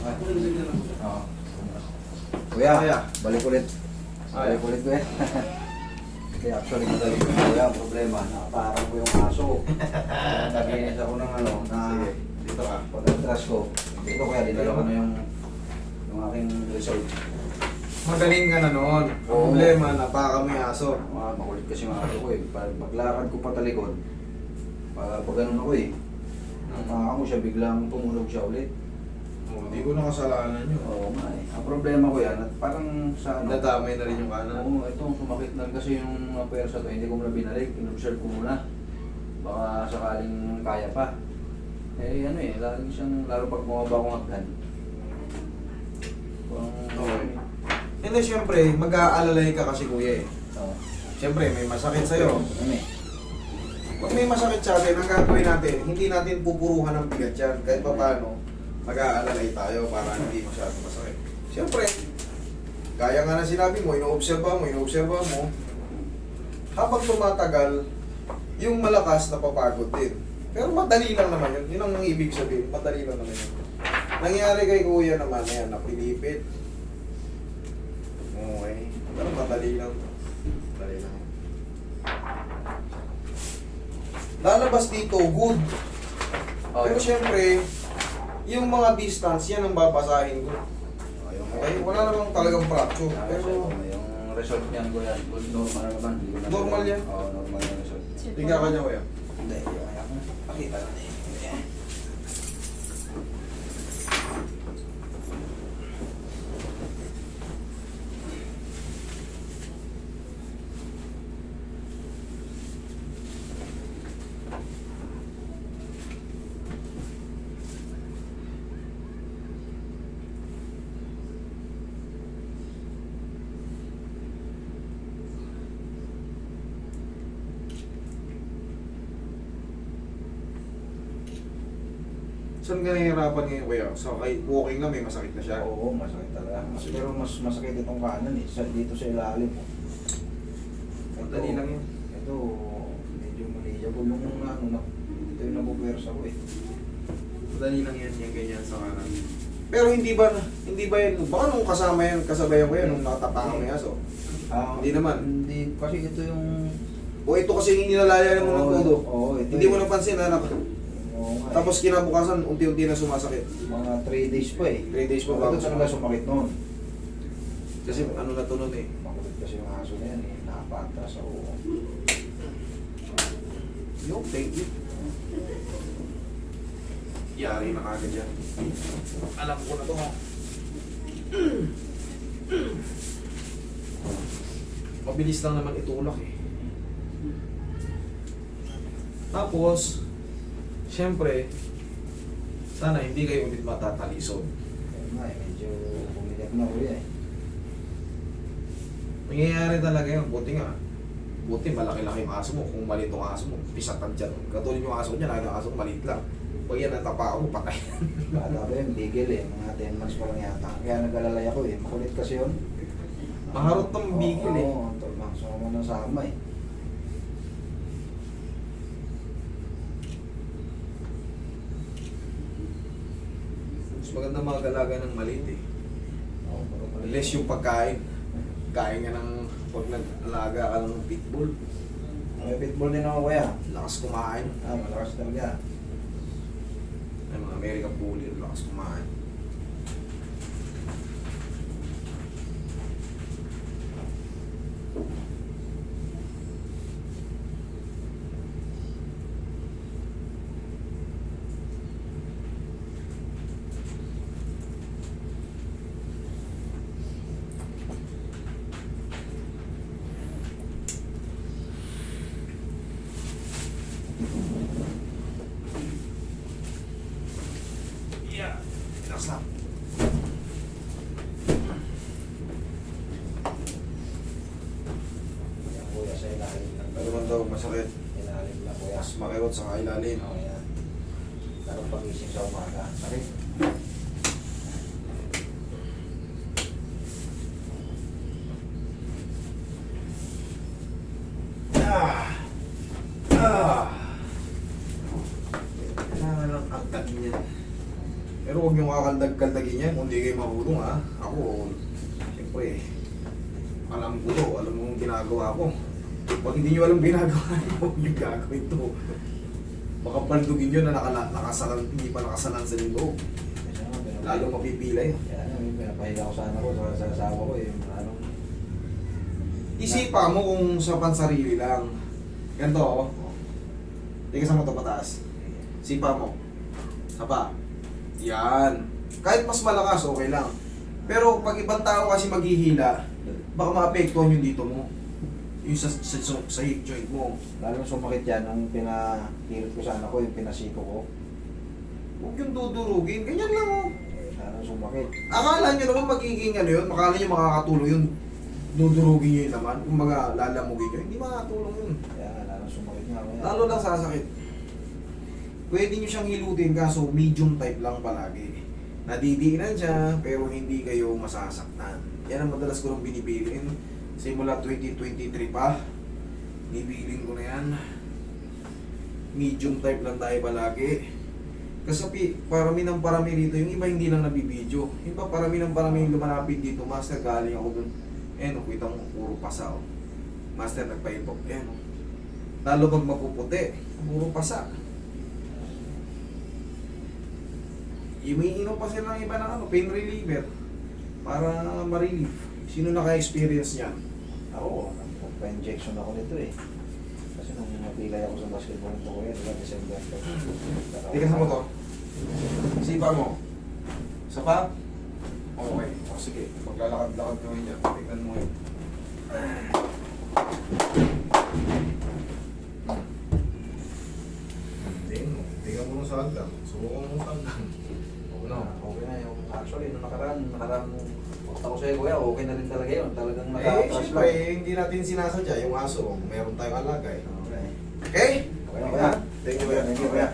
Oo. Kuya, Kuya. balik ulit. Ay. Balik ulit kuya. Kaya actually madali ko kuya, ang problema, nakaparang ko yung aso. Naginis ako ng ano, na Sige, dito ka. pag-atras ko. Dito kaya dinala ko na yung aking result. Magaling ka na noon. Ang Oo. problema, napaka mo yung aso. Makulit kasi yung aso ko eh. Paglakad ko patalikod, pag ganun ako eh. Napaka mo siya, biglang tumulog siya ulit. Oh, hindi ko nakasalanan yun. Oo nga eh. Ang problema ko yan, at parang sa ano, Nadamay na rin yung kanan. oo, ito, sumakit na kasi yung mga pwersa to, hindi ko muna binalik, in-observe ko muna. Baka sakaling kaya pa. Eh ano eh, lalo pag bumaba akong hagdan. Okay. Hindi, syempre, mag-aalalay ka kasi kuya eh. Oo. Syempre, may masakit sa'yo. Ano eh? Pag may masakit sa atin, ang gagawin natin, hindi natin pupuruhan ng bigat yan. Kahit pa paano, mag-aalalay tayo para hindi masyado masakit. Syempre, gaya nga na sinabi mo, ino-obserba mo. Habang tumatagal, yung malakas napapagod din. Pero madali lang naman yun. Yun ang ibig sabihin, madali lang naman yun. Nangyari kay kuya naman yan, napilipit. Okay. Pero madali lang. Madali lang. Lalabas dito, good. Pero syempre, yung mga distance, yan ang babasahin ko. Okay? Wala namang talagang fracture. Pero, yung result niyan ko yan, normal naman. Hindi ko na Normal yan? Oo, normal yung result. tingnan ka niya kuya. Hindi, kaya ko. Pakita natin. Saan ka nahihirapan ngayon kuya? So, kay walking lang may masakit na siya. Oo, masakit talaga. Pero mas masakit itong kanan eh, dito sa ilalim. Madali lang yun. Ito, medyo maliable yung ano, ito yung nabupwersa ko eh. Madali lang yan, yung ganyan sa kanan. Pero hindi ba yan, baka nung kasama yan, kasabayan ko yan, nung nakatapangan mo yan, so. Hindi naman. Hindi, kasi ito yung... O ito kasi yung nilalayan mo ng todo. Oo, ito Hindi mo napansin, anak. Oo nga eh. Tapos kinabukasan, unti-unti na sumasakit. Mga 3 days pa eh. 3 days pa Ito bago talaga sumakit noon. Kasi ano na to nun eh. Makulit kasi yung aso na yan eh. Nakapatras ako. Yo, thank you. Yari na kagad yan. Alam ko na to ha. Mabilis lang naman itulak eh. Tapos, syempre, sana hindi kayo ulit matatalisod. Kaya nga eh, medyo bumigat na ulit eh. Nangyayari talaga yun. Buti nga. Buti malaki-laki yung aso mo. Kung maliit yung aso mo, pisatan dyan. Katulad yung aso niya, nakita aso maliit lang. Pag yan ang tapa mo, patay. Bata ko yun, bigil eh. Mga 10 months pa lang yata. Kaya nag-alalay ako eh. Makulit kasi yun. Maharot ng bigil eh. Oo, ito lang. Suma ng sama eh. Mas maganda mga galaga ng maliit eh. Oo, pero makulit. Unless yung pagkain. Kain nga ng pag nag-alaga ka ng pitbull. May pitbull din ako kuya. Lakas kumain. Malakas talaga. Ay, mga American Bully, lakas kumain. Yeah, relax lang. Yan kuya sa ilalim lang. Ano man daw masakit? Ilalim lang kuya. Mas makirot sa kailalim. Oo yan. Pero pagising sa umaga. Sakit. Kailangan lang agtakin yan. Pero huwag niyong kaldag-kaldagin yan kung di kayo marunong ha. Ako, siyempre, alam ko to, alam mo yung ginagawa ko. Pag hindi nyo alam ginagawa nyo, yung gagawin to. Baka paldugin nyo na nakasalan, hindi pa nakasalan sa loob. Lalo mapipila yun. Kaya ano, yung pinapahiga ko sana ko sa asawa ko eh. Anong, Isipa mo kung sa pansarili lang. Ganito, oh. Tigas mo ito pataas. Sipa mo. Sapa. Yan. Kahit mas malakas, okay lang. Pero pag ibang tao kasi maghihila, baka maapektuhan yung dito mo. Yung sa hip joint mo. lalo sumakit yan nung pinahirot ko sana ko, yung pinasiko ko. Huwag yung dudurugin. Ganyan lang, oh. Lalo sumakit. Akala nyo naman magiging ano yun, akala nyo makakatulong yun. Dudurugin nyo yun naman. Kung mga lalamugin nyo, hindi makakatulong yun. Kaya lalo sumakit nga ako yan. Lalo lang sasakit. Pwede nyo siyang hilutin kaso medium type lang palagi. Nadidiinan siya pero hindi kayo masasaktan. Yan ang madalas ko nang binibilin. Simula 2023 pa, bibilin ko na yan. Medium type lang tayo palagi. Kasi parami ng parami dito. Yung iba hindi lang nabibidyo. Yung pa parami ng parami yung lumalapit dito. Master, galing ako dun. Eh no, kita mo, puro pasa. Oh. Master, nagpa-impok. Eh no. Lalo pag mapuputi, puro pasa. Umiinom pa sila ng iba ng ano, pain reliever para ma-relieve. Sino naka-experience niyan? Ako, nagpa-injection ako nito eh. Kasi nung napilay ako sa basketball nito ko yan, diba, December. Tigas mo to. Sipa mo. Sapa? Okay. O sige, maglalakad-lakad gawin niya. Tignan mo yun. Tingnan mo sa hagdan. Subukan mo sa hagdan. Okay na yung actually, nung nakaraan punta ko sa'yo kuya, okay na rin talaga yun. Talagang Eh, naka-atras siyempre, lang. hindi natin sinasadya yung aso. Meron tayong alaga eh. Okay. Okay? Okay na kuya. Thank you, kuya. Thank you kuya.